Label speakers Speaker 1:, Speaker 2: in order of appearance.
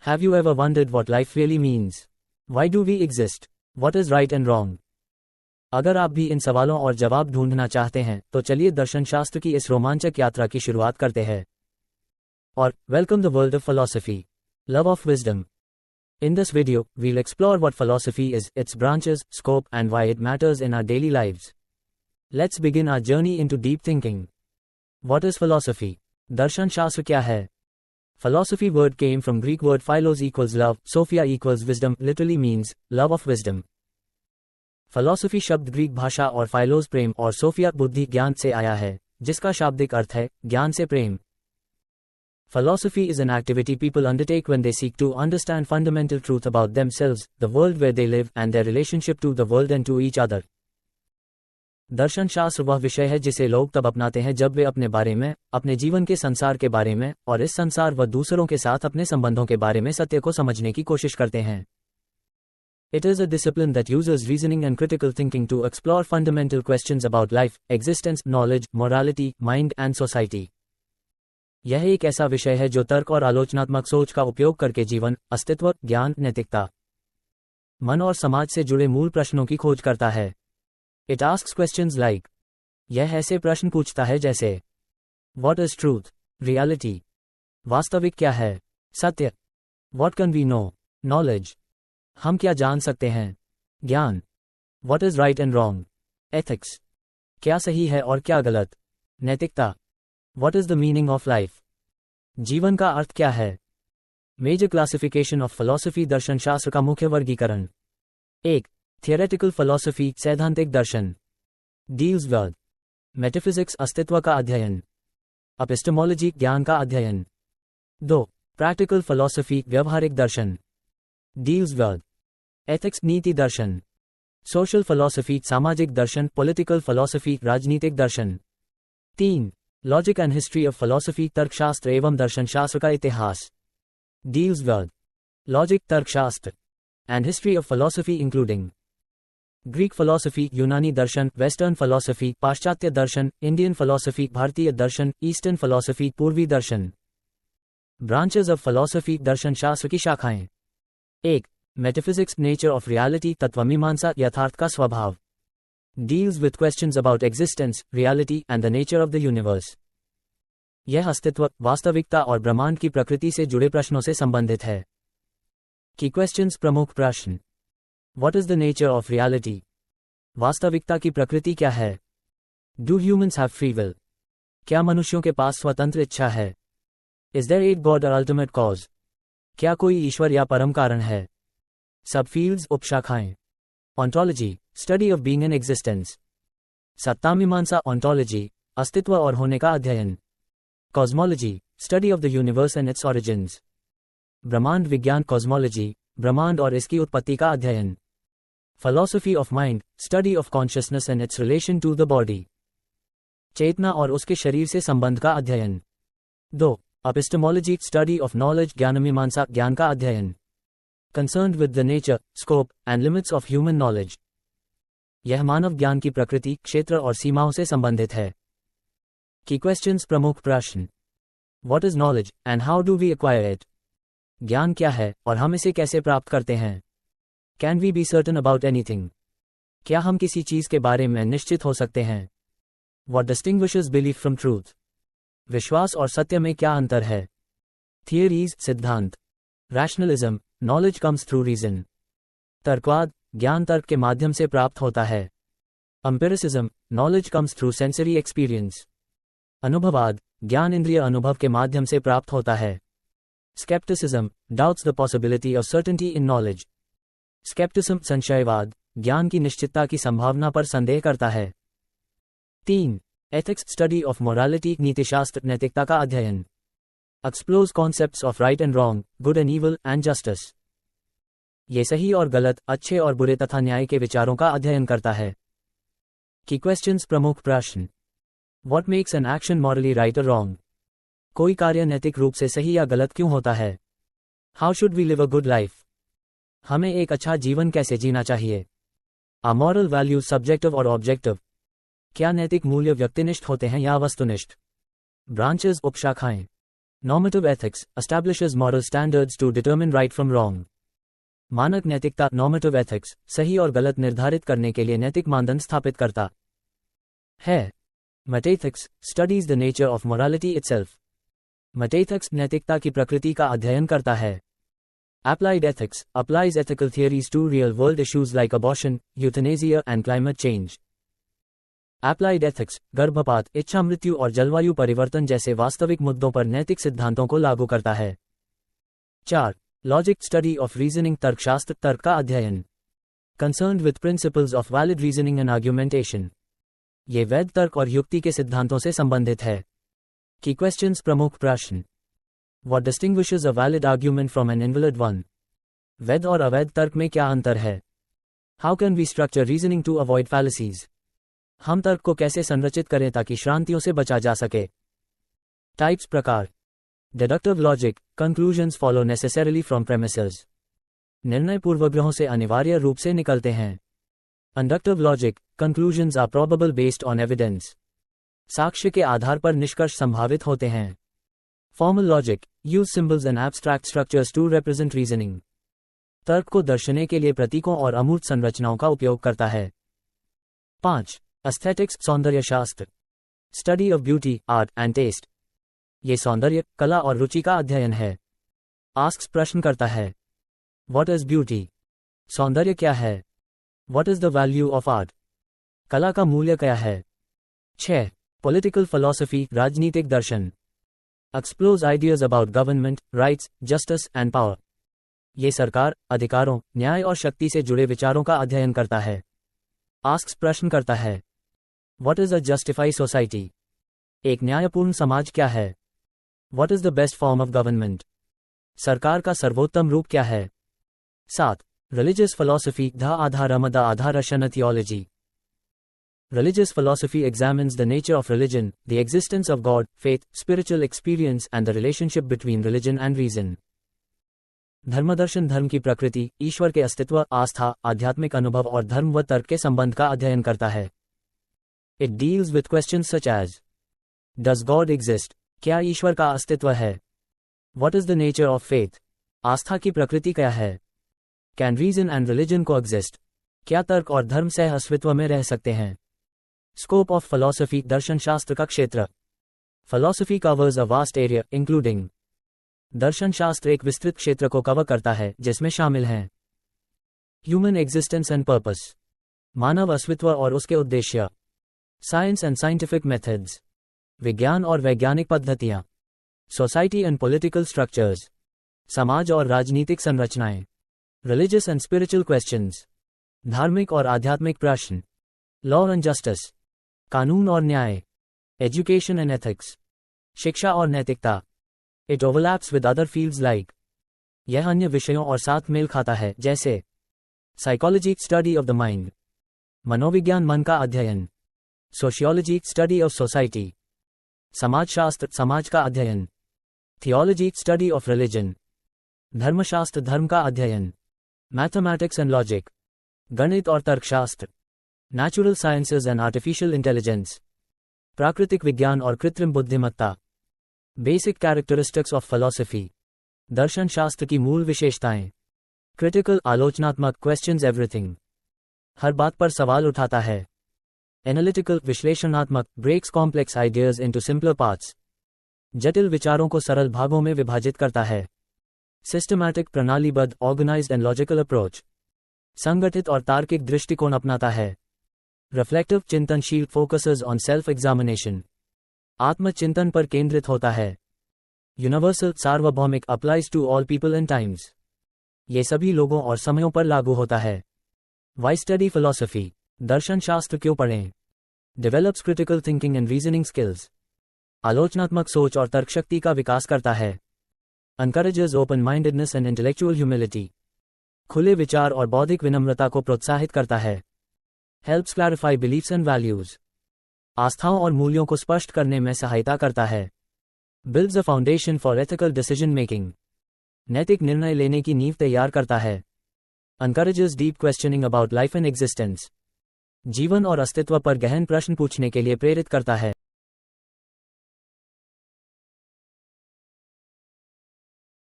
Speaker 1: Have you ever wondered what life really means? Why do we exist? What is right and wrong? अगर आप भी इन सवालों और जवाब ढूंढना चाहते हैं तो चलिए दर्शन शास्त्र की इस रोमांचक यात्रा की शुरुआत करते हैं। और welcome the world of philosophy, love of wisdom. In this video, we'll explore what philosophy is, its branches, scope, and why it matters in our daily lives. Let's begin our journey into deep thinking. What is philosophy? दर्शन शास्त्र क्या है? Philosophy word came from Greek word philos equals love, sophia equals wisdom, literally means love of wisdom. Philosophy शब्द Greek भाषा और फाइलोस प्रेम और Sophia बुद्धि ज्ञान से आया है, जिसका शाब्दिक अर्थ है ज्ञान से प्रेम। Philosophy is an activity people undertake when they seek to understand fundamental truth about themselves, the world where they live, and their relationship to the world and to each other. दर्शन शास्त्र वह विषय है जिसे लोग तब अपनाते हैं जब वे अपने बारे में, अपने जीवन के संसार के बारे में, और इस संसार व दूसरों के साथ अपने संबंधों के बारे में सत्य को समझने की कोशिश करते हैं। It is a discipline that uses reasoning and critical thinking to explore fundamental questions about life, existence, knowledge, morality, mind, and society. यह एक ऐसा विषय है जो तर्क और आलोचनात्मक सोच का उपयोग करके जीवन, अस्तित्व, ज्ञान, नैतिकता, मन और समाज से जुड़े मूल प्रश्नों की खोज करता है। It asks questions like, यह ऐसे प्रश्न पूछता है जैसे What is truth? Reality? वास्तविक क्या है? सत्य। What can we know? Knowledge? हम क्या जान सकते हैं? ज्ञान। What is right and wrong? Ethics? क्या सही है और क्या गलत? नैतिकता। What is the meaning of life? जीवन का अर्थ क्या है? Major classification of philosophy दर्शन शास्त्र का मुख्य वर्गीकरण। 1. Theoretical philosophy सैद्धांतिक दर्शन। Deals with metaphysics अस्तित्व का अध्ययन। Epistemology ज्ञान का अध्ययन। 2. Practical philosophy व्यवहारिक दर्शन। Deals with ethics नीति दर्शन। Social philosophy सामाजिक दर्शन, political philosophy राजनीतिक दर्शन। 3. Logic and history of philosophy तर्कशास्त्र एवं दर्शन शास्त्र का इतिहास। Deals with logic तर्कशास्त्र and history of philosophy including Greek philosophy यूनानी दर्शन, Western philosophy पाश्चात्य दर्शन, Indian philosophy भारतीय दर्शन, Eastern philosophy पूर्वी दर्शन। Branches of philosophy दर्शन शास्त्र की शाखाएं। 1. Metaphysics nature of reality तत्वमीमांसा यथार्थ का स्वभाव। Deals with questions about existence, reality, and the nature of the universe. यह अस्तित्व, वास्तविकता और ब्रह्मांड की प्रकृति से जुड़े प्रश्नों से संबंधित है। Key questions प्रमुख प्रश्न। What is the nature of reality? वास्तविकता की प्रकृति क्या है? Do humans have free will? क्या मनुष्यों के पास स्वतंत्र इच्छा है? Is there a God or ultimate cause? क्या कोई ईश्वर या परम कारण है? Subfields उपशाखाएं। Ontology, study of being in existence. सत्तामीमांसा ontology, अस्तित्व और होने का अध्ययन। Cosmology, study of the universe and its origins. ब्रह्मांड विज्ञान cosmology, ब्रह्मांड और इसकी उत्पत्ति का अध्ययन। Philosophy of mind, study of consciousness and its relation to the body. चेतना और उसके शरीर से संबंध का अध्ययन। 2. Epistemology, study of knowledge, ज्ञानमीमांसा ज्ञान का अध्ययन। Concerned with the nature, scope, and limits of human knowledge. यह मानव ज्ञान की प्रकृति, क्षेत्र और सीमाओं से संबंधित है। Key questions प्रमुख प्रश्न। What is knowledge, and how do we acquire it? ज्ञान क्या है, और हम इसे कैसे प्राप्त करते हैं? Can we be certain about anything? क्या हम किसी चीज के बारे में निश्चित हो सकते हैं? What distinguishes belief from truth? विश्वास और सत्य में क्या अंतर है? Theories, सिद्धांत। Rationalism, knowledge comes through reason. तर्कवाद, ज्ञान तर्क के माध्यम से प्राप्त होता है। Empiricism, knowledge comes through sensory experience. अनुभववाद, ज्ञान इंद्रिय अनुभव के माध्यम से प्राप्त होता है। Skepticism, doubts the possibility of certainty in knowledge. Skepticism, संशयवाद, ज्ञान की निश्चितता की संभावना पर संदेह करता है। 3. Ethics, study of morality, नीतिशास्त्र, नैतिकता का अध्ययन। Explores concepts of right and wrong, good and evil, and justice. ये सही और गलत, अच्छे और बुरे तथा न्याय के विचारों का अध्ययन करता है। Key questions प्रमुख प्रश्न। What makes an action morally right or wrong? कोई कार्य नैतिक रूप से सही या गलत क्यों होता है? How should we live a good life? हमें एक अच्छा जीवन कैसे जीना चाहिए? Are moral values subjective or objective? क्या नैतिक मूल्य व्यक्तिनिष्ठ होते हैं या वस्तुनिष्ठ? Branches उपशाखाएं। Normative ethics establishes moral standards to determine right from wrong. मानक नैतिकता normative ethics सही और गलत निर्धारित करने के लिए नैतिक मानदंड स्थापित करता है. Metaethics studies the nature of morality itself. Metaethics नैतिकता की प्रकृति का अध्ययन करता है. Applied ethics applies ethical theories to real-world issues like abortion, euthanasia and climate change. Applied ethics गर्भपात, इच्छा मृत्यु और जलवायु परिवर्तन जैसे वास्तविक मुद्दों पर नैतिक सिद्धांतों को लागू करता है. 4. Logic study of reasoning तर्कशास्त्र तर्क का अध्ययन. Concerned with principles of valid reasoning and argumentation. ये वैध तर्क और युक्ति के सिद्धांतों से संबंधित है. Key questions प्रमुख प्रश्न. What distinguishes a valid argument from an invalid one? वैध और अवैध तर्क में क्या अंतर है? How can we structure reasoning to avoid fallacies? हम तर्क को कैसे संरचित करें ताकि श्रांतियों से बचा जा सके? Types प्रकार. Deductive logic, conclusions follow necessarily from premises. निर्णय पूर्वग्रहों से अनिवार्य रूप से निकलते हैं. Inductive logic, conclusions are probable based on evidence. साक्ष्य के आधार पर निष्कर्ष संभावित होते हैं. Formal logic, use symbols and abstract structures to represent reasoning. तर्क को दर्शाने के लिए प्रतीकों और अमूर्त संरचनाओं का उपयोग करता है. 5. Aesthetics सौंदर्य शास्त्र. Study of beauty, art and taste. ये सौंदर्य, कला और रुचि का अध्ययन है. Asks प्रश्न करता है. What is beauty? सौंदर्य क्या है? What is the value of art? कला का मूल्य क्या है? 6. Political philosophy राजनीतिक दर्शन. Explores ideas about government, rights, justice and power. ये सरकार, अधिकारों, न्याय और शक्ति से जुड़े विचारों का अध्ययन करता है. Asks प्रश्न करता है. What is a justified society? एक न्यायपूर्ण समाज क्या है? What is the best form of government? सरकार का सर्वोत्तम रूप क्या है? 7. Religious philosophy ध आधारम the आधारशन theology. Religious philosophy examines the nature of religion, the existence of God, faith, spiritual experience and the relationship between religion and reason. धर्मदर्शन धर्म की प्रकृति, ईश्वर के अस्तित्व, आस्था, आध्यात्मिक अनुभव और धर्म व तर्क के संबंध का अध्ययन करता है. It deals with questions such as Does God exist? क्या ईश्वर का अस्तित्व है? What is the nature of faith? आस्था की प्रकृति क्या है? Can reason and religion coexist? क्या तर्क और धर्म सह अस्तित्व में रह सकते हैं? Scope of philosophy दर्शन शास्त्र का क्षेत्र. Philosophy covers a vast area, including. दर्शन शास्त्र एक विस्तृत क्षेत्र को कवर करता है जिसमें शामिल हैं. Human existence and purpose. मानव अस्तित्व और उसके उद्देश्य. Science and scientific methods. विज्ञान और वैज्ञानिक पद्धतियां. Society and political structures. समाज और राजनीतिक संरचनाएं. Religious and spiritual questions. धार्मिक और आध्यात्मिक प्रश्न. Law and justice. कानून और न्याय. Education and ethics. शिक्षा और नैतिकता. It overlaps with other fields like. यह अन्य विषयों और साथ मेल खाता है जैसे Psychology study of the mind. मनोविज्ञान मन का अध्ययन. Sociology study of society. समाजशास्त्र समाज का अध्ययन. Theology study of religion. धर्मशास्त्र धर्म का अध्ययन. Mathematics and logic. गणित और तर्कशास्त्र. Natural sciences and artificial intelligence. प्राकृतिक विज्ञान और कृत्रिम बुद्धिमत्ता. Basic characteristics of philosophy. दर्शन शास्त्र की मूल विशेषताएं. Critical आलोचनात्मक questions everything. हर बात पर सवाल उठाता है. Analytical विश्लेषणात्मक breaks complex ideas into simpler parts. जटिल विचारों को सरल भागों में विभाजित करता है. Systematic प्रणालीबद्ध organized and logical approach. संगठित और तार्किक दृष्टिकोण अपनाता है. Reflective चिंतनशील focuses on self-examination. आत्मचिंतन पर केंद्रित होता है. Universal सार्वभौमिक applies to all people and times. ये सभी लोगों और समयों पर लागू होता है. Why study philosophy? दर्शन शास्त्र क्यों पढ़ें? Develops critical thinking and reasoning skills. आलोचनात्मक सोच और तर्कशक्ति का विकास करता है. Encourages open-mindedness and intellectual humility. खुले विचार और बौद्धिक विनम्रता को प्रोत्साहित करता है. Helps clarify beliefs and values. आस्थाओं और मूल्यों को स्पष्ट करने में सहायता करता है. Builds a foundation for ethical decision making. नैतिक निर्णय लेने की नींव तैयार करता है. Encourages deep questioning about life and existence. जीवन और अस्तित्व पर गहन प्रश्न पूछने के लिए प्रेरित करता है.